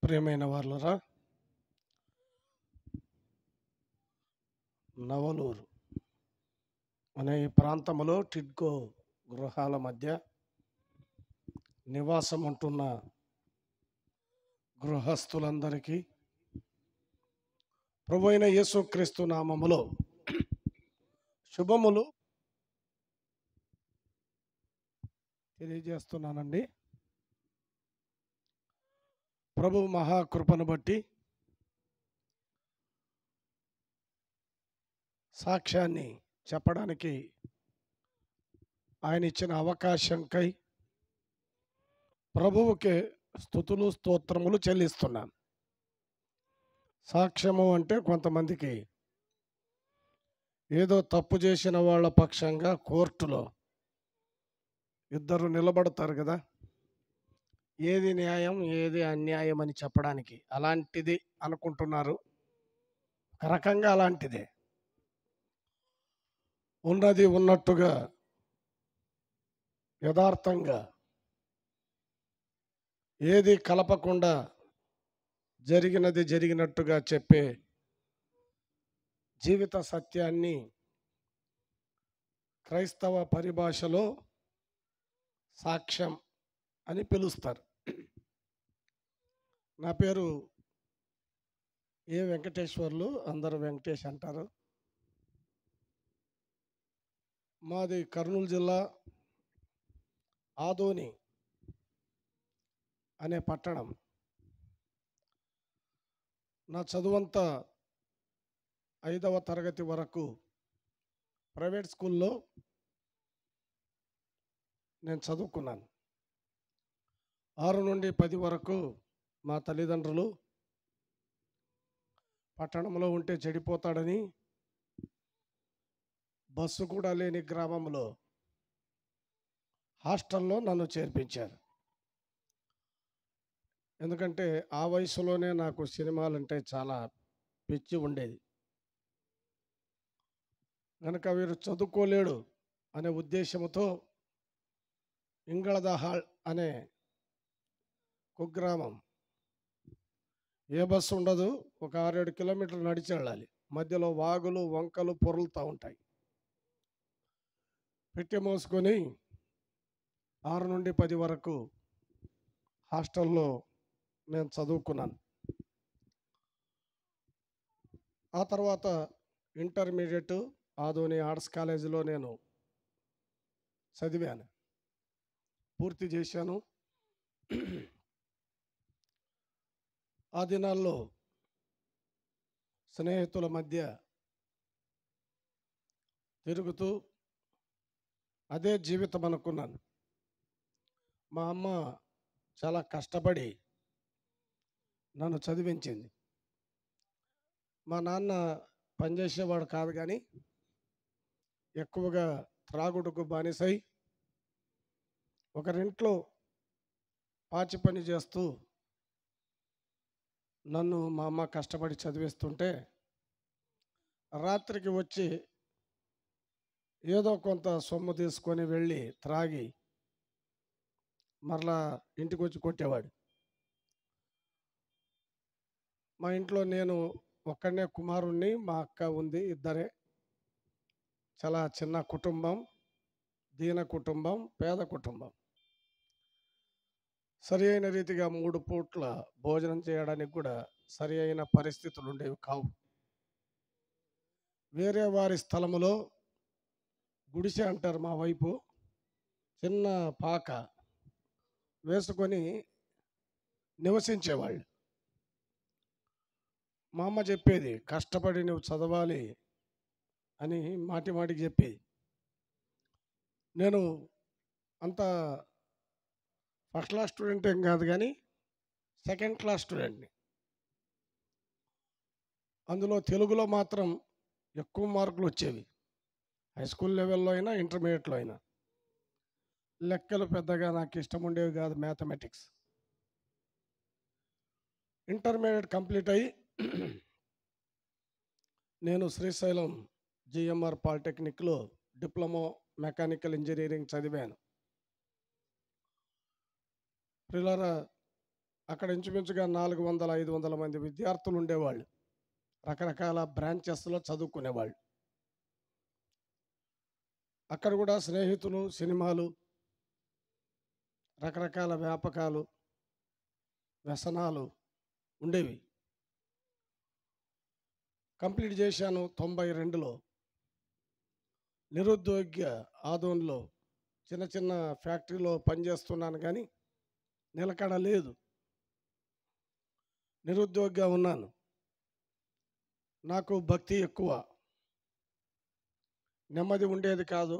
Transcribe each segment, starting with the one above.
ప్రియమైన వాళ్ళరా, నవలూరు అనే ఈ ప్రాంతంలో టిడ్కో గృహాల మధ్య నివాసం ఉంటున్న గృహస్థులందరికీ ప్రభువైన యేసుక్రీస్తు నామములో శుభములు తెలియజేస్తున్నానండి. ప్రభు మహాకృపను బట్టి సాక్ష్యాన్ని చెప్పడానికి ఆయన ఇచ్చిన అవకాశంకై ప్రభువుకే స్తుతులు స్తోత్రములు చెల్లిస్తున్నాను. సాక్ష్యము అంటే కొంతమందికి ఏదో తప్పు చేసిన వాళ్ళ పక్షంగా కోర్టులో ఇద్దరు నిలబడతారు కదా, ఏది న్యాయం ఏది అన్యాయం అని చెప్పడానికి. అలాంటిది అనుకుంటున్నారు. ఒక రకంగా అలాంటిదే. ఉన్నది ఉన్నట్టుగా యథార్థంగా ఏది కలపకుండా జరిగినది జరిగినట్టుగా చెప్పే జీవిత సత్యాన్ని క్రైస్తవ పరిభాషలో సాక్ష్యం అని పిలుస్తారు. నా పేరు వెంకటేశ్వర్లు, అందరూ వెంకటేష్ అంటారు. మాది కర్నూలు జిల్లా ఆదోని అనే పట్టణం. నా చదువంతా 5వ తరగతి వరకు ప్రైవేట్ స్కూల్లో నేను చదువుకున్నాను. 6 నుండి 10 వరకు మా తల్లిదండ్రులు పట్టణంలో ఉంటే చెడిపోతాడని బస్సు కూడా లేని గ్రామంలో హాస్టల్లో నన్ను చేర్పించారు. ఎందుకంటే ఆ వయసులోనే నాకు సినిమాలంటే చాలా పిచ్చి ఉండేది. కనుక వీరు చదువుకోలేడు అనే ఉద్దేశంతో ఇంగళదహాల్ అనే కుగ్రామం, ఏ బస్సు ఉండదు, ఒక 6-7 కిలోమీటర్లు నడిచి వెళ్ళాలి. మధ్యలో వాగులు వంకలు పొరులుతూ ఉంటాయి. పెట్టి మోసుకొని 6 నుండి 10 వరకు హాస్టల్లో నేను చదువుకున్నాను. ఆ తర్వాత ఇంటర్మీడియట్ ఆదోని ఆర్ట్స్ కాలేజీలో నేను చదివాను, పూర్తి చేశాను. ఆ దినాల్లో స్నేహితుల మధ్య తిరుగుతూ అదే జీవితం అనుకున్నాను. మా అమ్మ చాలా కష్టపడి నన్ను చదివించింది. మా నాన్న పనిచేసేవాడు కాదు, కానీ ఎక్కువగా త్రాగుడుకు బానిసై ఒకరింట్లో పాచి పని చేస్తూ నన్ను మా అమ్మ కష్టపడి చదివిస్తుంటే రాత్రికి వచ్చి ఏదో కొంత సొమ్ము తీసుకొని వెళ్ళి త్రాగి మరలా ఇంటికి వచ్చి కొట్టేవాడు. మా ఇంట్లో నేను ఒక్కడనే కుమారుణ్ణి, మా అక్క ఉంది, ఇద్దరే. చాలా చిన్న కుటుంబం, దీన కుటుంబం, పేద కుటుంబం. సరి అయిన రీతిగా 3 పూట్ల భోజనం చేయడానికి కూడా సరి అయిన పరిస్థితులు ఉండేవి కావు. వేరే వారి స్థలములో గుడిసె అంటారు మా వైపు, చిన్న పాక వేసుకొని నివసించేవాళ్ళు. మా అమ్మ చెప్పేది, కష్టపడి నువ్వు చదవాలి అని మాటి మాటికి చెప్పేది. నేను అంత ఫస్ట్ క్లాస్ స్టూడెంట్ ఏం కాదు, కానీ సెకండ్ క్లాస్ స్టూడెంట్ని. అందులో తెలుగులో మాత్రం ఎక్కువ మార్కులు వచ్చేవి, హై స్కూల్ లెవెల్లో అయినా ఇంటర్మీడియట్లో అయినా. లెక్కలు పెద్దగా నాకు ఇష్టం ఉండేవి కాదు, మ్యాథమెటిక్స్. ఇంటర్మీడియట్ కంప్లీట్ అయ్యి నేను శ్రీశైలం జిఎంఆర్ పాలిటెక్నిక్లో డిప్లొమా మెకానికల్ ఇంజనీరింగ్ చదివాను. పిల్లరా, అక్కడ ఇంచుమించుగా 400, 500 మంది విద్యార్థులు ఉండేవాళ్ళు. రకరకాల బ్రాంచెస్‌లో చదువుకునేవాళ్ళు. అక్కడ కూడా స్నేహితులు, సినిమాలు, రకరకాల వ్యాపకాలు, వ్యసనాలు ఉండేవి. కంప్లీట్ చేశాను 92లో. నిరుద్యోగ ఆదోన్లో చిన్న చిన్న ఫ్యాక్టరీలో పనిచేస్తున్నాను కానీ నిలకడ లేదు. నిరుద్యోగిగా ఉన్నాను. నాకు భక్తి ఎక్కువ. నెమ్మది ఉండేది కాదు.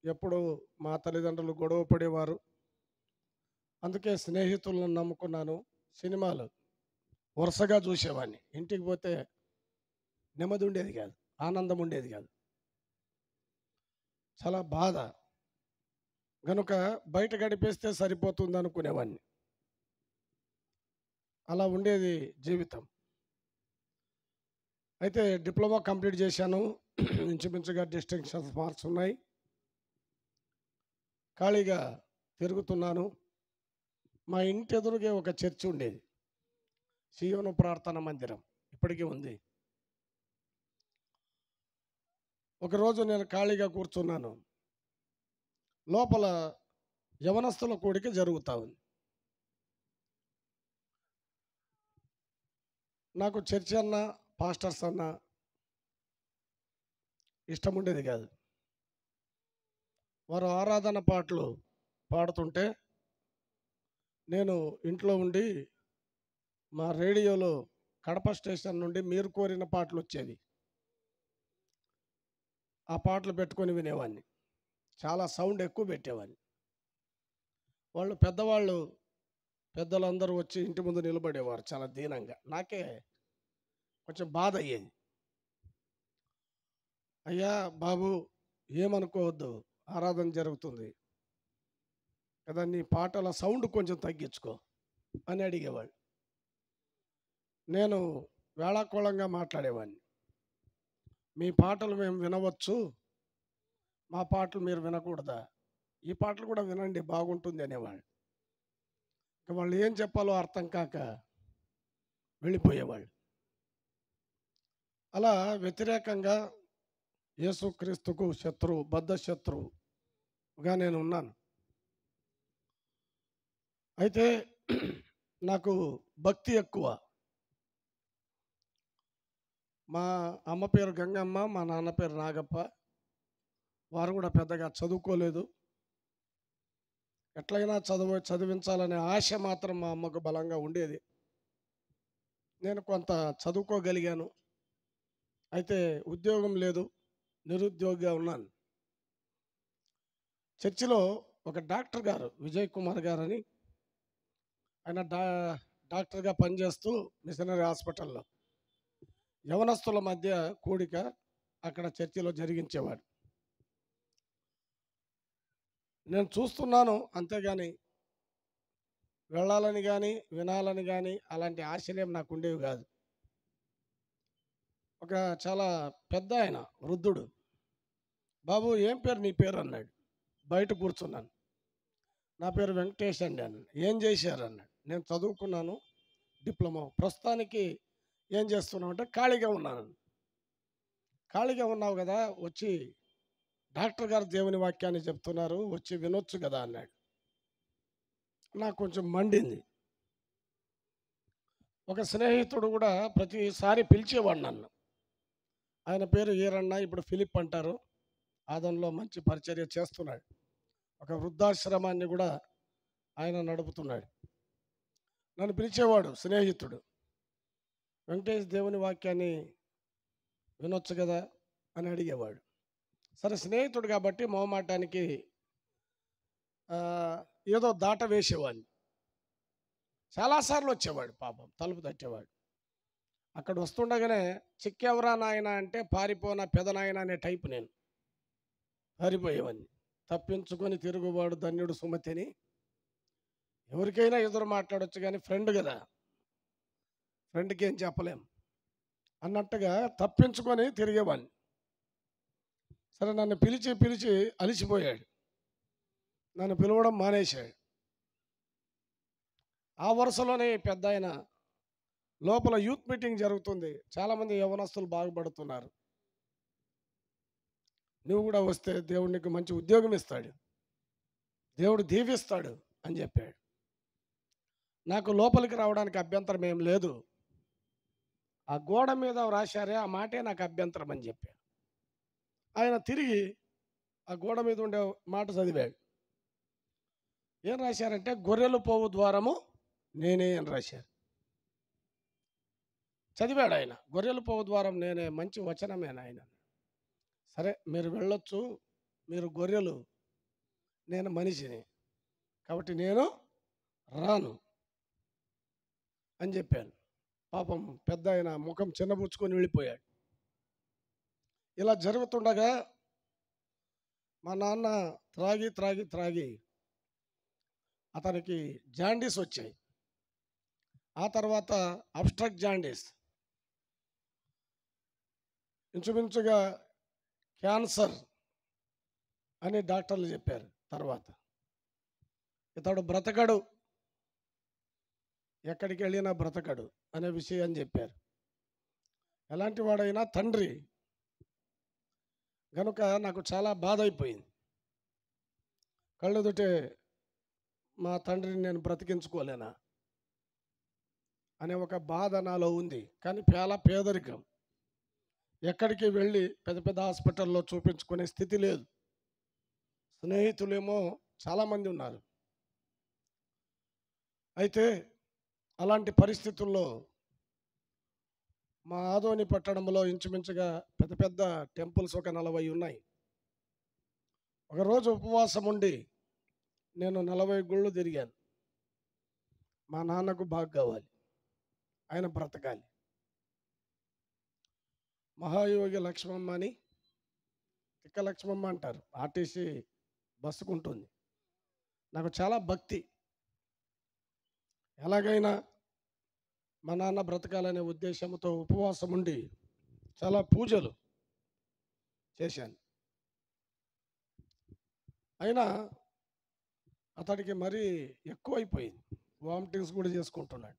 ఎప్పుడు మా తల్లిదండ్రులు గొడవ పడేవారు. అందుకే స్నేహితులను నమ్ముకున్నాను. సినిమాలు వరుసగా చూసేవాడిని. ఇంటికి పోతే నెమ్మది ఉండేది కాదు, ఆనందం ఉండేది కాదు, చాలా బాధ. గనుక బయట గడిపేస్తే సరిపోతుంది అనుకునేవాడిని. అలా ఉండేది జీవితం. అయితే డిప్లొమా కంప్లీట్ చేశాను. ఇంచుమించుగా డిస్టింక్షన్స్ మార్క్స్ ఉన్నాయి. ఖాళీగా తిరుగుతున్నాను. మా ఇంటి ఎదురుగే ఒక చర్చి ఉండేది, సియోను ప్రార్థన మందిరం, ఇప్పటికీ ఉంది. ఒకరోజు నేను ఖాళీగా కూర్చున్నాను. లోపల యవనస్తుల కూడిక జరుగుతూ ఉంది. నాకు చర్చి అన్న, పాస్టర్స్ అన్న ఇష్టం ఉండేది కాదు. వారు ఆరాధన పాటలు పాడుతుంటే నేను ఇంట్లో ఉండి మా రేడియోలో కడప స్టేషన్ నుండి మీరు కోరిన పాటలు వచ్చేవి. ఆ పాటలు పెట్టుకొని వినేవాడిని. చాలా సౌండ్ ఎక్కువ పెట్టేవాడిని. వాళ్ళు పెద్దలందరూ వచ్చి ఇంటి ముందు నిలబడేవారు చాలా దీనంగా. నాకే కొంచెం బాధ అయ్యేది. అయ్యా బాబు, ఏమనుకోవద్దు, ఆరాధన జరుగుతుంది కదా, నీ పాటల సౌండ్ కొంచెం తగ్గించుకో అని అడిగేవాళ్ళు. నేను వేళాకోళంగా మాట్లాడేవాడిని. మీ పాటలు మేము వినవచ్చు, మా పాటలు మీరు వినకూడదా? ఈ పాటలు కూడా వినండి, బాగుంటుంది అనేవాళ్ళు. ఇక వాళ్ళు ఏం చెప్పాలో అర్థం కాక వెళ్ళిపోయేవాళ్ళు. అలా వ్యతిరేకంగా యేసుక్రీస్తుకు బద్ధ శత్రువుగా నేను ఉన్నాను. అయితే నాకు భక్తి ఎక్కువ. మా అమ్మ పేరు గంగమ్మ, మా నాన్న పేరు నాగప్ప. వారు కూడా పెద్దగా చదువుకోలేదు. ఎట్లయినా చదివించాలనే ఆశ మాత్రం మా అమ్మకు బలంగా ఉండేది. నేను కొంత చదువుకోగలిగాను. అయితే ఉద్యోగం లేదు, నిరుద్యోగిగా ఉన్నాను. చర్చిలో ఒక డాక్టర్ గారు, విజయ్ కుమార్ గారు అని, ఆయన డాక్టర్గా పనిచేస్తూ మిషనరీ హాస్పిటల్లో యవనస్తుల మధ్య కూడిక అక్కడ చర్చిలో జరిగించేవాడు. నేను చూస్తున్నాను, అంతేగాని వెళ్ళాలని కానీ వినాలని కానీ అలాంటి ఆశలేం నాకు ఉండేవి కాదు. ఒక చాలా పెద్ద ఆయన, వృద్ధుడు, బాబు ఏం పేరు నీ పేరు అన్నాడు. బయట కూర్చున్నాను. నా పేరు వెంకటేష్ అండి అన్నాడు. ఏం చేశారు అన్నాడు. నేను చదువుకున్నాను, డిప్లొమా. ప్రస్తుతానికి ఏం చేస్తున్నావు అంటే ఖాళీగా ఉన్నాను. ఖాళీగా ఉన్నావు కదా, వచ్చి డాక్టర్ గారు దేవుని వాక్యాన్ని చెప్తున్నారు, వచ్చి వినొచ్చు కదా అన్నాడు. నాకు కొంచెం మండింది. ఒక స్నేహితుడు కూడా ప్రతిసారి పిలిచేవాడు నన్ను. ఆయన పేరు ఈరన్న, ఇప్పుడు ఫిలిప్ అంటారు. ఆదంలో మంచి పరిచర్య చేస్తున్నాడు. ఒక వృద్ధాశ్రమాన్ని కూడా ఆయన నడుపుతున్నాడు. నన్ను పిలిచేవాడు స్నేహితుడు. వెంకటేష్, దేవుని వాక్యాన్ని వినొచ్చు కదా అని అడిగేవాడు. సరే, స్నేహితుడు కాబట్టి మొహమాటానికి ఏదో దాట వేసేవాడిని. చాలాసార్లు వచ్చేవాడు, పాపం తలుపు తట్టేవాడు. అక్కడ వస్తుండగానే చిక్కెవరా నాయన అంటే పారిపోన పెదనాయన అనే టైపు. నేను పారిపోయేవాడిని. తప్పించుకొని తిరుగువాడు ధన్యుడు సుమతిని. ఎవరికైనా ఎదురు మాట్లాడొచ్చు కానీ ఫ్రెండ్ కదా, ఫ్రెండ్కి ఏం చెప్పలేం అన్నట్టుగా తప్పించుకొని తిరిగేవాడిని. సరే, నన్ను పిలిచి అలిసిపోయాడు. నన్ను పిలవడం మానేశాడు. ఆ వరుసలోనే పెద్ద ఆయన లోపల యూత్ మీటింగ్ జరుగుతుంది. చాలామంది యవనస్తులు బాగుపడుతున్నారు. నువ్వు కూడా వస్తే దేవుడు నీకు మంచి ఉద్యోగం ఇస్తాడు, దేవుడు దీవిస్తాడు అని చెప్పాడు. నాకు లోపలికి రావడానికి అభ్యంతరం ఏం లేదు. ఆ గోడ మీద రాశారే ఆ మాటే నాకు అభ్యంతరం అని చెప్పాడు. ఆయన తిరిగి ఆ గోడ మీద ఉండే మాట చదివాడు. ఏం రాశారంటే, గొర్రెలు పోవు ద్వారము నేనే అని రాశారు. చదివాడు ఆయన, గొర్రెలు పోవు ద్వారం నేనే, మంచి వచనమేనా ఆయన. సరే మీరు వెళ్ళొచ్చు, మీరు గొర్రెలు, నేను మనిషిని, కాబట్టి నేను రాను అని చెప్పాను. పాపం పెద్ద ఆయన ముఖం చిన్నబుచ్చుకొని వెళ్ళిపోయాడు. ఇలా జరుగుతుండగా మా నాన్న త్రాగి త్రాగి త్రాగి అతనికి జాండీస్ వచ్చాయి. ఆ తర్వాత అబ్స్ట్రక్ట్ జాండీస్, ఇంచుమించుగా క్యాన్సర్ అని డాక్టర్లు చెప్పారు. తర్వాత ఇతడు బ్రతకడు, ఎక్కడికి వెళ్ళినా బ్రతకడు అనే విషయం చెప్పారు. ఎలాంటి వాడైనా తండ్రి కనుక నాకు చాలా బాధ అయిపోయింది. కళ్ళెదుటే మా తండ్రిని నేను బ్రతికించుకోలేనా అనే ఒక బాధ నాలో ఉంది. కానీ చాలా పేదరికం, ఎక్కడికి వెళ్ళి పెద్ద పెద్ద హాస్పిటల్లో చూపించుకునే స్థితి లేదు. స్నేహితులేమో చాలామంది ఉన్నారు. అయితే అలాంటి పరిస్థితుల్లో మా ఆదోని పట్టణంలో ఇంచుమించుగా పెద్ద పెద్ద టెంపుల్స్ ఒక 40 ఉన్నాయి. ఒకరోజు ఉపవాసం ఉండి నేను 40 గుళ్ళు తిరిగాను. మా నాన్నకు బాగా కావాలి, ఆయన బ్రతకాలి. మహాయోగి లక్ష్మమ్మ అని, తిక్క లక్ష్మమ్మ అంటారు, ఆర్టీసీ బస్సుకు ఉంటుంది. నాకు చాలా భక్తి. ఎలాగైనా మా నాన్న బ్రతకాలనే ఉద్దేశంతో ఉపవాసం ఉండి చాలా పూజలు చేశాను. అయినా అతడికి మరీ ఎక్కువైపోయింది, వామిటింగ్స్ కూడా చేసుకుంటున్నాడు.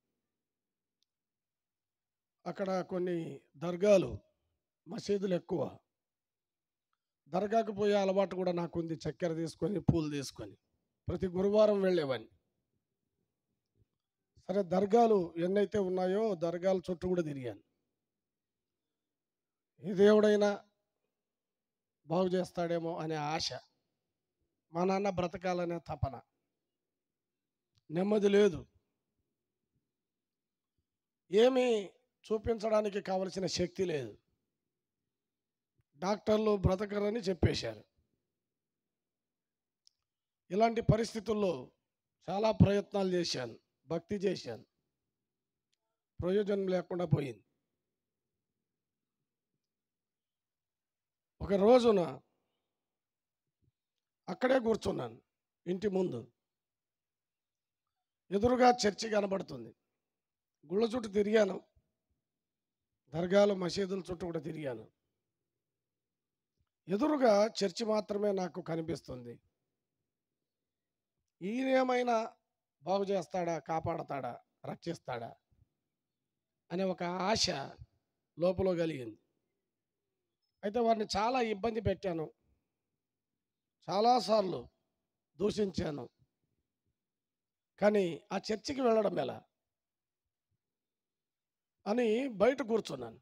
అక్కడ కొన్ని దర్గాలు, మసీదులు ఎక్కువ. దర్గాకు పోయే అలవాటు కూడా నాకు ఉంది. చక్కెర తీసుకొని పూలు తీసుకొని ప్రతి గురువారం వెళ్ళేవాడిని. సరే దర్గాలు ఎన్నైతే ఉన్నాయో దర్గాల చుట్టూ కూడా తిరిగాను. ఏ దేవుడైనా బాగు చేస్తాడేమో అనే ఆశ, మా నాన్న బ్రతకాలనే తపన. నెమ్మది లేదు, ఏమీ చూపించడానికి కావలసిన శక్తి లేదు. డాక్టర్లు బ్రతకరని చెప్పేశారు. ఇలాంటి పరిస్థితుల్లో చాలా ప్రయత్నాలు చేశాను, భక్తి చేశాను, ప్రయోజనం లేకుండా పోయింది. ఒక రోజున అక్కడే కూర్చున్నాను, ఇంటి ముందు ఎదురుగా చర్చి కనబడుతుంది. గుళ్ళ చుట్టూ తిరిగాను, దర్గాలు మసీదుల చుట్టూ కూడా తిరిగాను. ఎదురుగా చర్చి మాత్రమే నాకు కనిపిస్తుంది. ఈయనేమైనా బాగు చేస్తాడా, కాపాడతాడా, రక్షిస్తాడా అనే ఒక ఆశ లోపల కలిగింది. అయితే వారిని చాలా ఇబ్బంది పెట్టాను, చాలాసార్లు దూషించాను. కానీ ఆ చర్చికి వెళ్ళడం ఎలా అని బయట కూర్చున్నాను.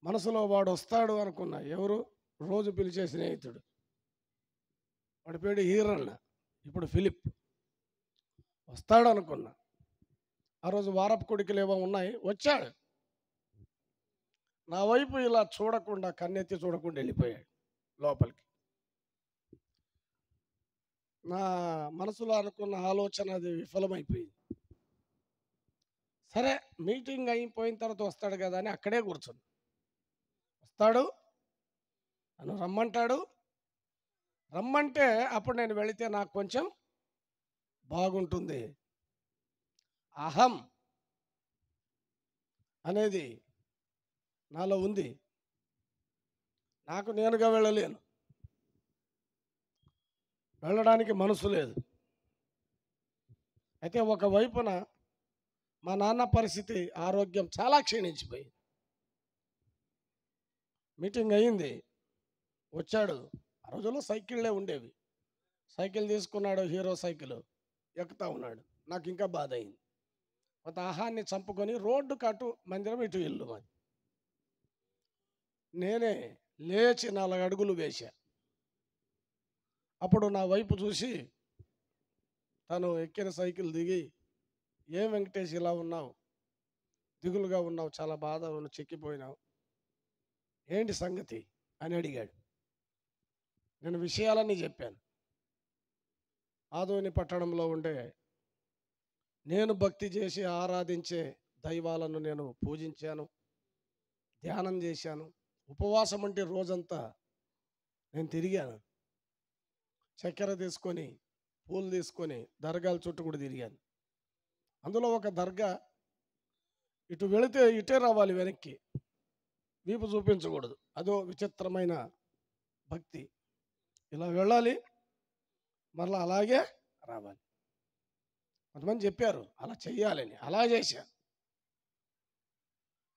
మనసులో వాడు వస్తాడు అనుకున్నా. ఎవరు? రోజు పిలిచే స్నేహితుడు, వాడి పేరు హీరన్న, ఇప్పుడు ఫిలిప్. వస్తాడు అనుకున్నా. ఆ రోజు వారపు కొడుకులు ఏవో ఉన్నాయి, వచ్చాడు. నా వైపు ఇలా చూడకుండా, కన్నెత్తి చూడకుండా వెళ్ళిపోయాడు లోపలికి. నా మనసులో అనుకున్న ఆలోచన అది విఫలమైపోయింది. సరే మీటింగ్ అయిపోయిన తర్వాత వస్తాడు కదా అని అక్కడే కూర్చుని, వస్తాడు, నన్ను రమ్మంటాడు, రమ్మంటే అప్పుడు నేను వెళితే నాకు కొంచెం బాగుంటుంది. అహం అనేది నాలో ఉంది, నాకు నేనుగా వెళ్ళలేను, వెళ్ళడానికి మనసు లేదు. అయితే ఒకవైపున మా నాన్న పరిస్థితి ఆరోగ్యం చాలా క్షీణించిపోయింది. మీటింగ్ అయ్యింది, వచ్చాడు. ఆ రోజుల్లో సైకిళ్ళే ఉండేవి. సైకిల్ తీసుకున్నాడు, హీరో సైకిల్ ఎక్కుతా ఉన్నాడు. నాకు ఇంకా బాధ అయింది. కొంత ఆహాన్ని చంపుకొని రోడ్డు కటు మందిరం ఇటు ఇల్లు మాది. నేనే లేచి 4 అడుగులు వేశా. అప్పుడు నా వైపు చూసి తను ఎక్కిన సైకిల్ దిగి, ఏం వెంకటేష్ ఇలా ఉన్నావు, దిగులుగా ఉన్నావు, చాలా బాధ చిక్కిపోయినావు, ఏంటి సంగతి అని అడిగాడు. నేను విషయాలన్నీ చెప్పాను. ఆదోని పట్టణంలో ఉండే నేను భక్తి చేసి ఆరాధించే దైవాలను నేను పూజించాను, ధ్యానం చేశాను. ఉపవాసం అంటే రోజంతా నేను తిరిగాను. చక్కెర తీసుకొని, పూలు తీసుకొని దర్గాల చుట్టూ కూడా తిరిగాను. అందులో ఒక దర్గా ఇటు వెళితే ఇటే రావాలి, వెనక్కి వీపు చూపించకూడదు. అదో విచిత్రమైన భక్తి. ఇలా వెళ్ళాలి, మరలా అలాగే రావాలి. కొంతమంది చెప్పారు అలా చెయ్యాలని, అలా చేశా.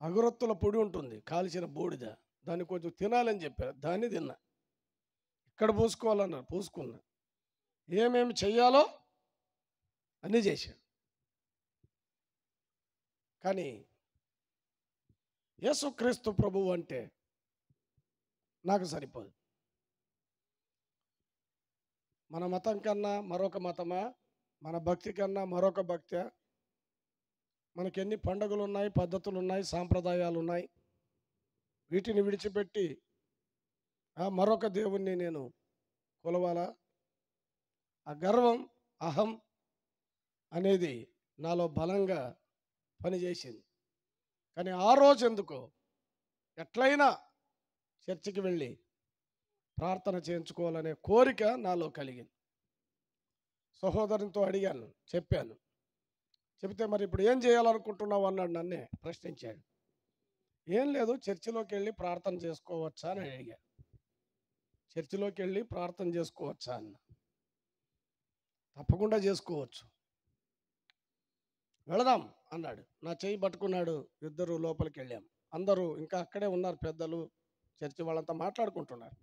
అగరొత్తుల పొడి ఉంటుంది, కాల్చిన బూడిద, దాన్ని కొంచెం తినాలని చెప్పారు, దాన్ని తిన్నా. ఇక్కడ పూసుకోవాలన్నారు, పూసుకున్నా. ఏమేమి చెయ్యాలో అన్నీ చేశాను. కానీ యేసుక్రీస్తు ప్రభువు అంటే నాకు సరిపోదు. మన మతం కన్నా మరొక మతమా, మన భక్తి కన్నా మరొక భక్తి. మనకి ఎన్ని పండుగలు ఉన్నాయి, పద్ధతులు ఉన్నాయి, సాంప్రదాయాలు ఉన్నాయి. వీటిని విడిచిపెట్టి మరొక దేవుణ్ణి నేను కొలవాలా? ఆ గర్వం, అహం అనేది నాలో బలంగా పనిచేసింది. కానీ ఆ రోజు ఎందుకో ఎట్లయినా చర్చికి వెళ్ళి ప్రార్థన చేయించుకోవాలనే కోరిక నాలో కలిగింది. సహోదరునితో అడిగాను, చెప్పాను. చెబితే మరి ఇప్పుడు ఏం చేయాలనుకుంటున్నావు అన్నాడు, నన్నే ప్రశ్నించాడు. ఏం లేదు, చర్చిలోకి వెళ్ళి ప్రార్థన చేసుకోవచ్చా అని అడిగాను. చర్చిలోకి వెళ్ళి ప్రార్థన చేసుకోవచ్చా అన్న. తప్పకుండా చేసుకోవచ్చు, వెళదాం అన్నాడు. నా చేయి పట్టుకున్నాడు, ఇద్దరు లోపలికి వెళ్ళాం. అందరూ ఇంకా అక్కడే ఉన్నారు, పెద్దలు, చర్చి వాళ్ళంతా మాట్లాడుకుంటున్నారు.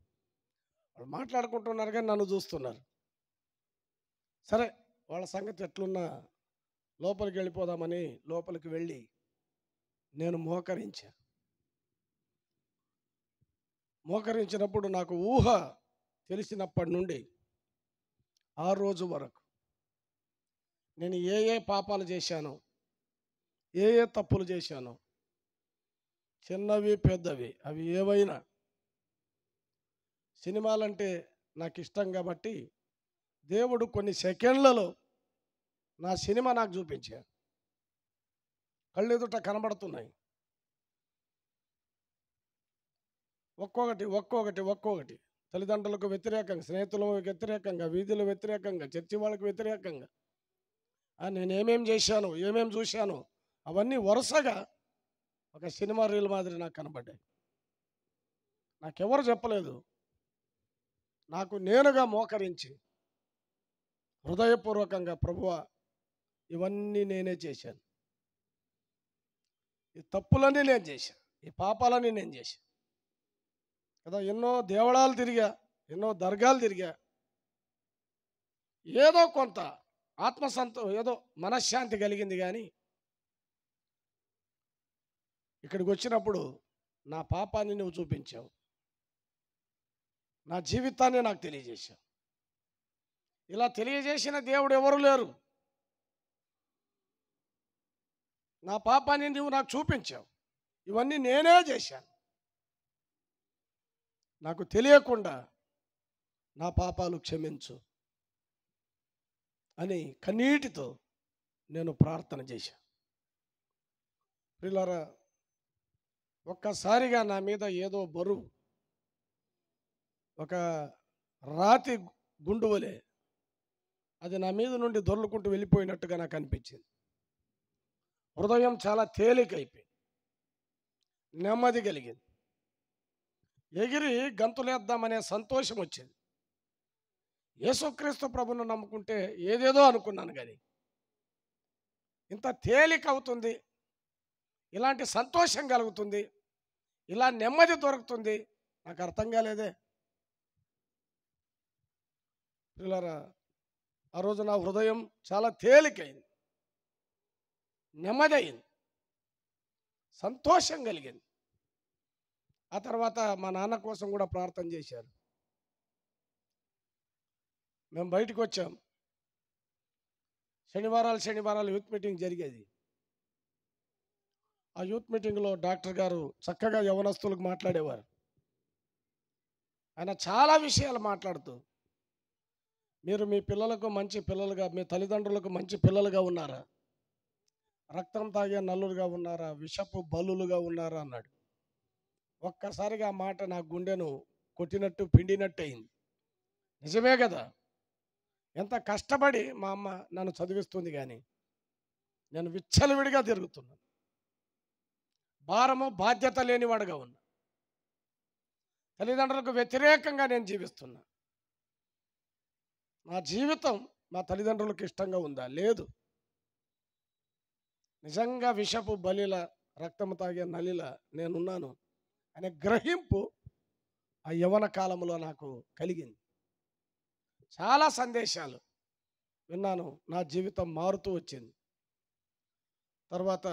వాళ్ళు మాట్లాడుకుంటున్నారు కానీ నన్ను చూస్తున్నారు. సరే, వాళ్ళ సంగతి ఎట్లున్నా లోపలికి వెళ్ళిపోదామని లోపలికి వెళ్ళి నేను మోకరించినప్పుడు నాకు ఊహ తెలిసినప్పటి నుండి ఆ రోజు వరకు నేను ఏ పాపాలు చేశానో, ఏ తప్పులు చేశానో, చిన్నవి పెద్దవి, అవి ఏవైనా. సినిమాలంటే నాకు ఇష్టం కాబట్టి దేవుడు కొన్ని సెకండ్లలో నా సినిమా నాకు చూపించాడు. కళ్ళెదుట కనబడుతున్నాయి, ఒక్కొక్కటి తల్లిదండ్రులకు వ్యతిరేకంగా, స్నేహితులకు వ్యతిరేకంగా, వీధులకు వ్యతిరేకంగా, చర్చి వాళ్ళకు వ్యతిరేకంగా నేనేమేం చేశాను, ఏమేం చూశాను, అవన్నీ వరుసగా ఒక సినిమా రీల్ మాదిరి నాకు కనబడ్డాయి. నాకెవరు చెప్పలేదు, నాకు నేనుగా మోకరించి హృదయపూర్వకంగా, ప్రభువా ఇవన్నీ నేనే చేశాను, ఈ తప్పులన్నీ నేను చేశాను, ఈ పాపాలన్నీ నేను చేశాను కదా. ఎన్నో దేవళాలు తిరిగా, ఎన్నో దర్గాలు తిరిగా. ఏదో కొంత ఏదో మనశ్శాంతి కలిగింది. కానీ ఇక్కడికి వచ్చినప్పుడు నా పాపాన్ని నువ్వు చూపించావు, నా జీవితాన్ని నాకు తెలియజేశావు. ఇలా తెలియజేసిన దేవుడు ఎవరు లేరు. నా పాపాన్ని నువ్వు నాకు చూపించావు, ఇవన్నీ నేనే చేశాను. నాకు తెలియకుండా నా పాపాలు క్షమించు అని కన్నీటితో నేను ప్రార్థన చేశాను. ప్రియులారా, ఒక్కసారిగా నా మీద ఏదో బరువు, ఒక రాతి గుండు వలె అది నా మీద నుండి దొర్లుకుంటూ వెళ్ళిపోయినట్టుగా నాకు అనిపించింది. హృదయం చాలా తేలికైపోయింది, నెమ్మది కలిగింది, ఎగిరి గంతులేద్దామనే సంతోషం వచ్చింది. యేసుక్రీస్తు ప్రభువును నమ్ముకుంటే ఏదేదో అనుకున్నాను, కానీ ఇంత తేలిక అవుతుంది, ఇలాంటి సంతోషం కలుగుతుంది, ఇలా నెమ్మది దొరుకుతుంది? నాకు అర్థం కాలేదే. పిల్లరా, ఆ రోజు నా హృదయం చాలా తేలికైంది, నెమ్మది అయింది, సంతోషం కలిగింది. ఆ తర్వాత మా నాన్న కోసం కూడా ప్రార్థన చేశారు. మేము బయటకు వచ్చాం. శనివారాలు యూత్ మీటింగ్ జరిగేది. ఆ యూత్ మీటింగ్లో డాక్టర్ గారు చక్కగా యవనస్తులకు మాట్లాడేవారు. ఆయన చాలా విషయాలు మాట్లాడుతూ, మీరు మీ పిల్లలకు మంచి పిల్లలుగా, మీ తల్లిదండ్రులకు మంచి పిల్లలుగా ఉన్నారా? రక్తం తాగే నల్లులుగా ఉన్నారా? విషపు బలులుగా ఉన్నారా అన్నాడు. ఒక్కసారిగా ఆ మాట నా గుండెను కొట్టినట్టు పిండినట్టు అయింది. నిజమే కదా. ఎంత కష్టపడి మా అమ్మ నన్ను చదివిస్తుంది, కానీ నేను విచ్చలవిడిగా తిరుగుతున్నాను. భారము బాధ్యత లేనివాడుగా ఉన్నా. తల్లిదండ్రులకు వ్యతిరేకంగా నేను జీవిస్తున్నా. నా జీవితం మా తల్లిదండ్రులకు ఇష్టంగా ఉందా? లేదు. నిజంగా విషపు బలిల, రక్తము తాగే నలిల నేనున్నాను అనే గ్రహింపు ఆ యవ్వన కాలంలో నాకు కలిగింది. చాలా సందేశాలు విన్నాను, నా జీవితం మారుతూ వచ్చింది. తర్వాత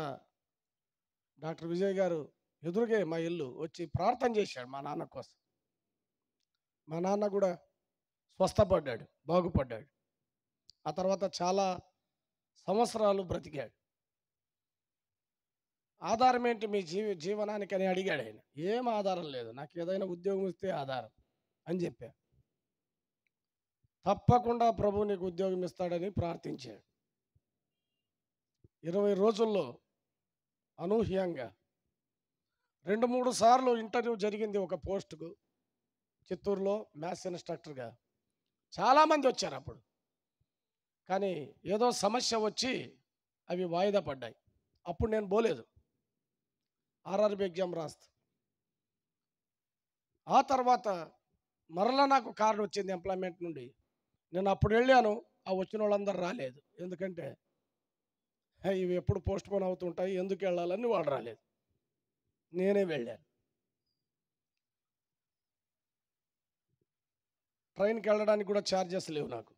డాక్టర్ విజయ్ గారు ఎదురుగే మా ఇల్లు వచ్చి ప్రార్థన చేశాడు మా నాన్న కోసం. మా నాన్న కూడా స్వస్థపడ్డాడు, బాగుపడ్డాడు. ఆ తర్వాత చాలా సంవత్సరాలు బ్రతికాడు. ఆధారం ఏంటి మీ జీవనానికి అని అడిగాడు ఆయన. ఏం ఆధారం లేదు, నాకు ఏదైనా ఉద్యోగం ఇస్తే ఆధారం అని చెప్పాను. తప్పకుండా ప్రభు నీకు ఉద్యోగం ఇస్తాడని ప్రార్థించాడు. 20 రోజుల్లో అనూహ్యంగా 2-3 సార్లు ఇంటర్వ్యూ జరిగింది ఒక పోస్టుకు, చిత్తూరులో మ్యాథ్స్ ఇన్స్ట్రక్టర్గా. చాలామంది వచ్చారు అప్పుడు, కానీ ఏదో సమస్య వచ్చి అవి వాయిదా పడ్డాయి. అప్పుడు నేను పోలేదు, ఆర్ఆర్బి ఎగ్జామ్ రాస్తా. ఆ తర్వాత మరలా నాకు కార్డు వచ్చింది ఎంప్లాయ్మెంట్ నుండి. నేను అప్పుడు వెళ్ళాను, ఆ వచ్చిన వాళ్ళందరూ రాలేదు. ఎందుకంటే ఇవి ఎప్పుడు పోస్ట్ పోన్ అవుతుంటాయి, ఎందుకు వెళ్ళాలని వాళ్ళు రాలేదు. నేనే వెళ్ళాను. ట్రైన్కి వెళ్ళడానికి కూడా ఛార్జెస్ లేవు నాకు.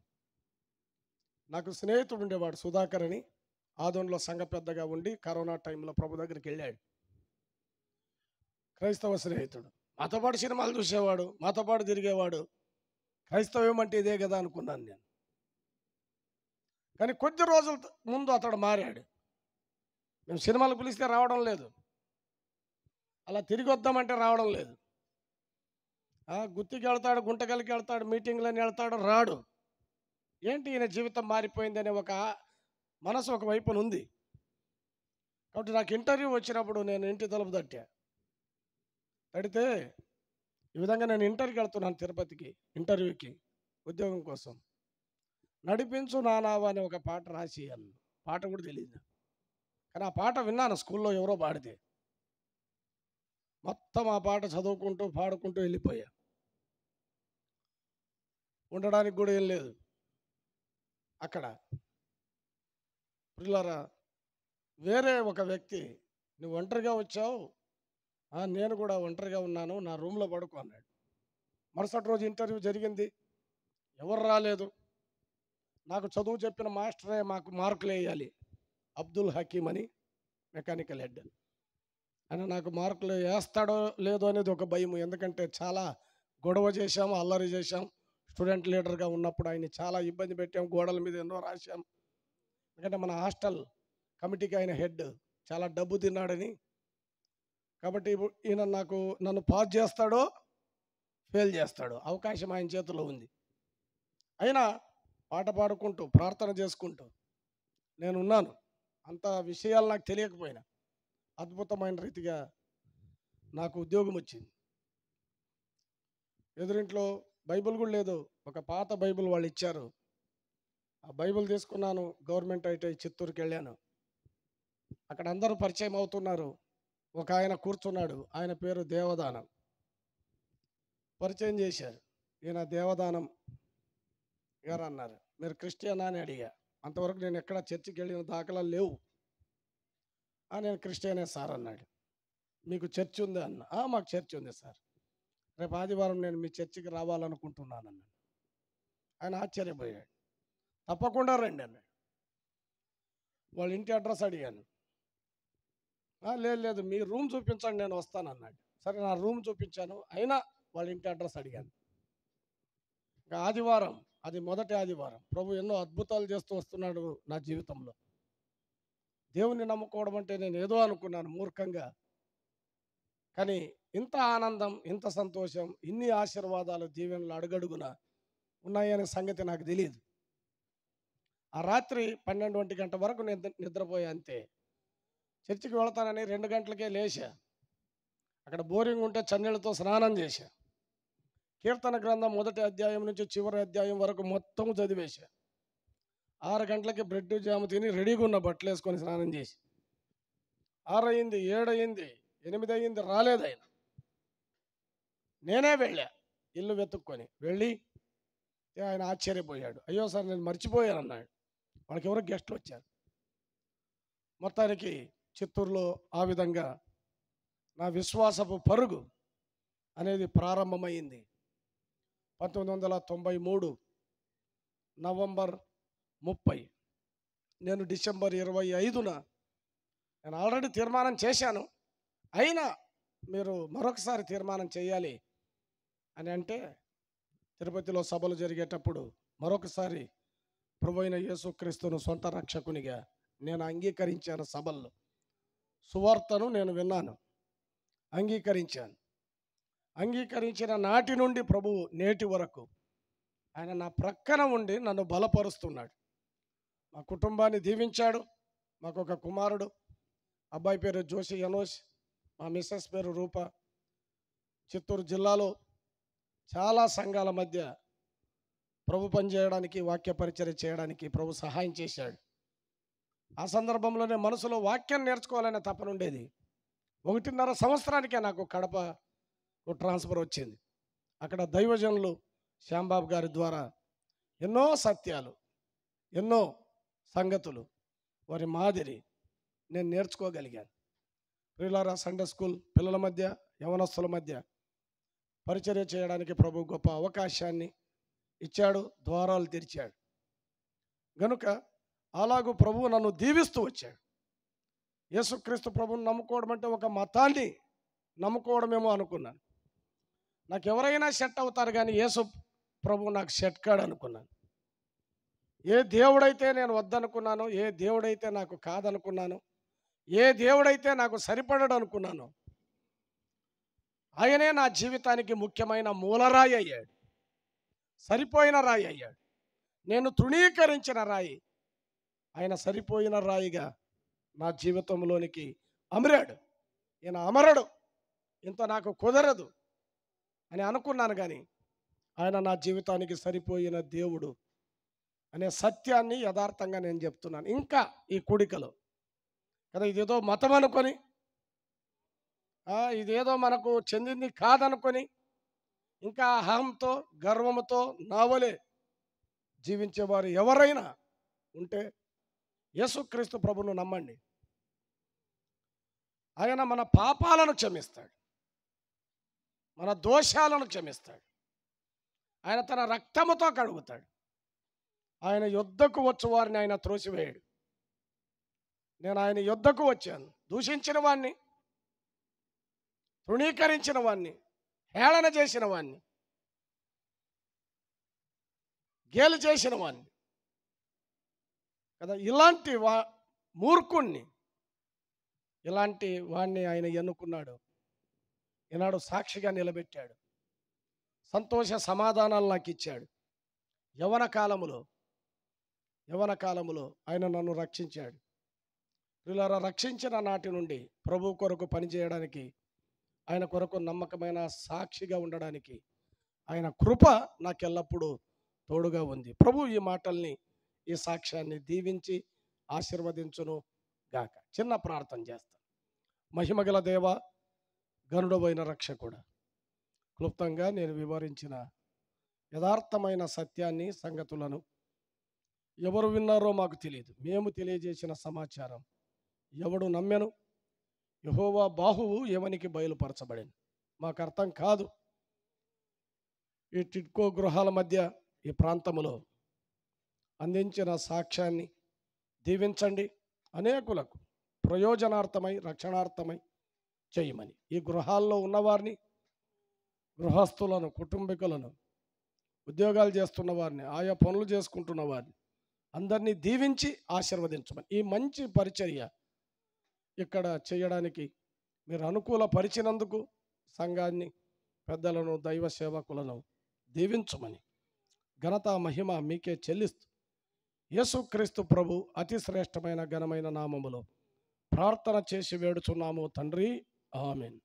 నాకు స్నేహితుడు ఉండేవాడు సుధాకర్ అని, ఆదోన్లో సంఘ పెద్దగా ఉండి కరోనా టైంలో ప్రభు దగ్గరికి వెళ్ళాడు. క్రైస్తవ స్నేహితుడు, మాతో పాటు సినిమాలు చూసేవాడు, మాతో పాటు తిరిగేవాడు. క్రైస్తవం అంటే ఇదే కదా అనుకున్నాను నేను. కానీ కొద్ది రోజుల ముందు అతడు మారాడు. మేము సినిమాలు పిలిస్తే రావడం లేదు, అలా తిరిగి వద్దామంటే రావడం లేదు. గుత్తికి వెళ్తాడు, గుంటకల్కి వెళ్తాడు, మీటింగ్లని వెళ్తాడు, రాడు. ఏంటి ఈయన జీవితం మారిపోయింది అనే ఒక మనసు ఒక వైపున ఉంది. కాబట్టి నాకు ఇంటర్వ్యూ వచ్చినప్పుడు నేను ఇంటి తలుపు తడితే, ఈ విధంగా నేను ఇంటర్వ్యూకి వెళ్తున్నాను తిరుపతికి, ఇంటర్వ్యూకి ఉద్యోగం కోసం. నడిపించు నానావా అనే ఒక పాట రాసి అన్న, పాట కూడా తెలియదు. కానీ ఆ పాట విన్నాను స్కూల్లో ఎవరో పాడితే. మొత్తం ఆ పాట చదువుకుంటూ పాడుకుంటూ వెళ్ళిపోయా. ఉండడానికి కూడా ఏం లేదు అక్కడ. పిల్లరా, వేరే ఒక వ్యక్తి, నువ్వు ఒంటరిగా వచ్చావు, నేను కూడా ఒంటరిగా ఉన్నాను, నా రూమ్లో పడుకో అన్నాడు. మరుసటి రోజు ఇంటర్వ్యూ జరిగింది, ఎవరు రాలేదు. నాకు చదువు చెప్పిన మాస్టరే మాకు మార్కులు వేయాలి, అబ్దుల్ హకీం అని, మెకానికల్ హెడ్. ఆయన నాకు మార్కులు వేస్తాడో లేదో అనేది ఒక భయం. ఎందుకంటే చాలా గొడవ చేశాం, అల్లరి చేశాం. స్టూడెంట్ లీడర్గా ఉన్నప్పుడు ఆయన చాలా ఇబ్బంది పెట్టాం, గోడల మీద ఎన్నో రాశాం. ఎందుకంటే మన హాస్టల్ కమిటీకి ఆయన హెడ్, చాలా డబ్బు తిన్నాడని. కాబట్టి ఈయన నన్ను పాస్ చేస్తాడో ఫెయిల్ చేస్తాడో అవకాశం ఆయన చేతిలో ఉంది. అయినా పాట పాడుకుంటూ ప్రార్థన చేసుకుంటూ నేనున్నాను. అంత విషయాలు నాకు తెలియకపోయినా అద్భుతమైన రీతిగా నాకు ఉద్యోగం వచ్చింది. ఎదురింట్లో బైబిల్ కూడా లేదు, ఒక పాత బైబిల్ వాళ్ళు ఇచ్చారు. ఆ బైబిల్ తీసుకున్నాను, గవర్నమెంట్ ఐటీఐ చిత్తూరుకి వెళ్ళాను. అక్కడ అందరూ పరిచయం అవుతున్నారు. ఒక ఆయన కూర్చున్నాడు, ఆయన పేరు దేవదానం. పరిచయం చేశారు. ఈయన దేవదానం గారు అన్నారు. మీరు క్రిస్టియనా అని అడిగా. అంతవరకు నేను ఎక్కడ చర్చికి వెళ్ళిన దాఖలాలు లేవు. నేను క్రిస్టియనే సార్ అన్నాడు. మీకు చర్చ్ ఉందా అన్న. మాకు చర్చ్ ఉంది సార్. రేపు ఆదివారం నేను మీ చర్చికి రావాలనుకుంటున్నాను అన్నాడు. ఆయన ఆశ్చర్యపోయాడు. తప్పకుండా రండి అన్నాడు. వాళ్ళ ఇంటి అడ్రస్ అడిగాను. లేదు లేదు, మీ రూమ్ చూపించండి, నేను వస్తాను అన్నాడు. సరే, నా రూమ్ చూపించాను. అయినా వాళ్ళ ఇంటి అడ్రస్ అడిగాను. ఇంకా ఆదివారం, అది మొదటి ఆదివారం. ప్రభు ఎన్నో అద్భుతాలు చేస్తూ వస్తున్నాడు నా జీవితంలో. దేవుని నమ్ముకోవడం అంటే నేను ఏదో అనుకున్నాను మూర్ఖంగా. కానీ ఇంత ఆనందం, ఇంత సంతోషం, ఇన్ని ఆశీర్వాదాలు, దీవెనలు అడుగడుగున ఉన్నాయనే సంగతి నాకు తెలియదు. ఆ రాత్రి 12-1 గంట వరకు నిద్రపోయా అంతే. చర్చికి వెళతానని 2 గంటలకే లేచా. అక్కడ బోరింగ్ ఉంటే చన్నీళ్ళతో స్నానం చేశా. కీర్తన గ్రంథం మొదటి అధ్యాయం నుంచి చివరి అధ్యాయం వరకు మొత్తం చదివేశా. 6 గంటలకి బ్రెడ్ జాము తిని రెడీగా ఉన్న బట్టలు వేసుకొని స్నానం చేసి 6 అయింది, 7 అయింది, 8 అయింది, రాలేదు ఆయన. నేనే వెళ్ళా ఇల్లు వెతుక్కొని. వెళ్ళి ఆయన ఆశ్చర్యపోయాడు. అయ్యో సార్, నేను మర్చిపోయాను అన్నాడు. వాళ్ళకి ఎవరో గెస్ట్లు వచ్చారు. మొత్తానికి చిత్తూరులో ఆ విధంగా నా విశ్వాసపు పరుగు అనేది ప్రారంభమైంది. 1993 నవంబర్ 30, నేను డిసెంబర్ 25న నేను ఆల్రెడీ తీర్మానం చేశాను. అయినా మీరు మరొకసారి తీర్మానం చేయాలి అని అంటే, తిరుపతిలో సభలు జరిగేటప్పుడు మరొకసారి ప్రభువైన యేసుక్రీస్తును సొంత రక్షకునిగా నేను అంగీకరించాను. సభల్లో సువార్తను నేను విన్నాను, అంగీకరించాను. అంగీకరించిన నాటి నుండి ప్రభువు నేటి వరకు ఆయన నా ప్రక్కన ఉండి నన్ను బలపరుస్తున్నాడు. మా కుటుంబాన్ని దీవించాడు. మాకు ఒక కుమారుడు, అబ్బాయి పేరు జోషి యనోష్, మా మిస్సెస్ పేరు రూప. చిత్తూరు జిల్లాలో చాలా సంఘాల మధ్య ప్రభు పని చేయడానికి, వాక్య పరిచర్య చేయడానికి ప్రభు సహాయం చేశాడు. ఆ సందర్భంలోనే మనసులో వాక్యం నేర్చుకోవాలనే తపన ఉండేది. 1.5 సంవత్సరానికే నాకు కడప ట్రాన్స్ఫర్ వచ్చింది. అక్కడ దైవజనులు శ్యాంబాబు గారి ద్వారా ఎన్నో సత్యాలు, ఎన్నో సంగతులు, వారి మాదిరి నేను నేర్చుకోగలిగాను. ప్రియులారా, సండే స్కూల్ పిల్లల మధ్య, యవనస్తుల మధ్య పరిచర్య చేయడానికి ప్రభు గొప్ప అవకాశాన్ని ఇచ్చాడు, ద్వారాలు తెరిచాడు. గనుక అలాగూ ప్రభువు నన్ను దీవిస్తూ వచ్చాడు. యేసుక్రీస్తు ప్రభువుని నమ్ముకోవడం అంటే ఒక మతాన్ని నమ్ముకోవడమేమో అనుకున్నాను. నాకు ఎవరైనా సెట్ అవుతారు, కానీ యేసు ప్రభువు నాకు సెట్ కాడు అనుకున్నాను. ఏ దేవుడైతే నేను వద్దనుకున్నానో, ఏ దేవుడైతే నాకు కాదనుకున్నానో, ఏ దేవుడైతే నాకు సరిపడడు అనుకున్నానో, ఆయనే నా జీవితానికి ముఖ్యమైన మూలరాయి అయ్యాడు, సరిపోయిన రాయి అయ్యాడు. నేను తృణీకరించిన రాయి ఆయన సరిపోయిన రాయిగా నా జీవితంలోనికి అమరాడు. ఈయన అమరడు, ఇంత నాకు కుదరదు అని అనుకున్నాను, కానీ ఆయన నా జీవితానికి సరిపోయిన దేవుడు అనే సత్యాన్ని యథార్థంగా నేను చెప్తున్నాను. ఇంకా ఈ కూడికలో కదా, ఇదేదో మతం అనుకొని, ఇదేదో మనకు చెందింది కాదనుకొని, ఇంకా అహంతో, గర్వంతో నావలే జీవించేవారు ఎవరైనా ఉంటే యేసుక్రీస్తు ప్రభువును నమ్మండి. ఆయన మన పాపాలను క్షమిస్తాడు, మన దోషాలను క్షమిస్తాడు. ఆయన తన రక్తముతో కడుగుతాడు. ఆయన యుద్ధకు వచ్చు వారిని ఆయన త్రోసివేయడు. నేను ఆయన యుద్ధకు వచ్చాను. దూషించిన వాణ్ణి, తృణీకరించిన వాణ్ణి, హేళన చేసిన వాణ్ణి, గేలు చేసిన వాణ్ణి కదా, ఇలాంటి మూర్ఖుణ్ణి, ఇలాంటి వాణ్ణి ఆయన ఎన్నుకున్నాడు. ఈనాడు సాక్షిగా నిలబెట్టాడు. సంతోష సమాధానాలు నాకు ఇచ్చాడు. యవన కాలములో ఆయన నన్ను రక్షించాడు. వీళ్ళ రక్షించిన నాటి నుండి ప్రభు కొరకు పనిచేయడానికి, ఆయన కొరకు నమ్మకమైన సాక్షిగా ఉండడానికి ఆయన కృప నాకెల్లప్పుడూ తోడుగా ఉంది. ప్రభు ఈ మాటల్ని, ఈ సాక్ష్యాన్ని దీవించి ఆశీర్వదించును గాక. చిన్న ప్రార్థన చేస్తాను. మహిమగల దేవ, గనుడవైన రక్షకుడా, క్లుప్తంగా నేను వివరించిన యథార్థమైన సత్యాన్ని, సంగతులను ఎవరు విన్నారో మాకు తెలియదు. మేము తెలియజేసిన సమాచారం ఎవడు నమ్మెను? యెహోవా బాహువు ఎవనికి బయలుపరచబడింది. మాకు అర్థం కాదు. ఈ టిడ్కో గృహాల మధ్య ఈ ప్రాంతంలో అందించిన సాక్ష్యాన్ని దీవించండి. అనేకులకు ప్రయోజనార్థమై రక్షణార్థమై చేయమని ఈ గృహాల్లో ఉన్నవారిని, గృహస్థులను, కుటుంబీకులను, ఉద్యోగాలు చేస్తున్న వారిని, ఆయా పనులు చేసుకుంటున్న వారిని అందరినీ దీవించి ఆశీర్వదించమని, ఈ మంచి పరిచర్య ఇక్కడ చేయడానికి మీరు అనుకూలపరిచినందుకు సంఘాన్ని, పెద్దలను, దైవ సేవకులను దీవించమని ఘనత మహిమ మీకే చెల్లిస్తూ యేసుక్రీస్తు ప్రభు అతి శ్రేష్టమైన ఘనమైన నామములో ప్రార్థన చేసి వేడుచున్నాము తండ్రి. ఆమేన్.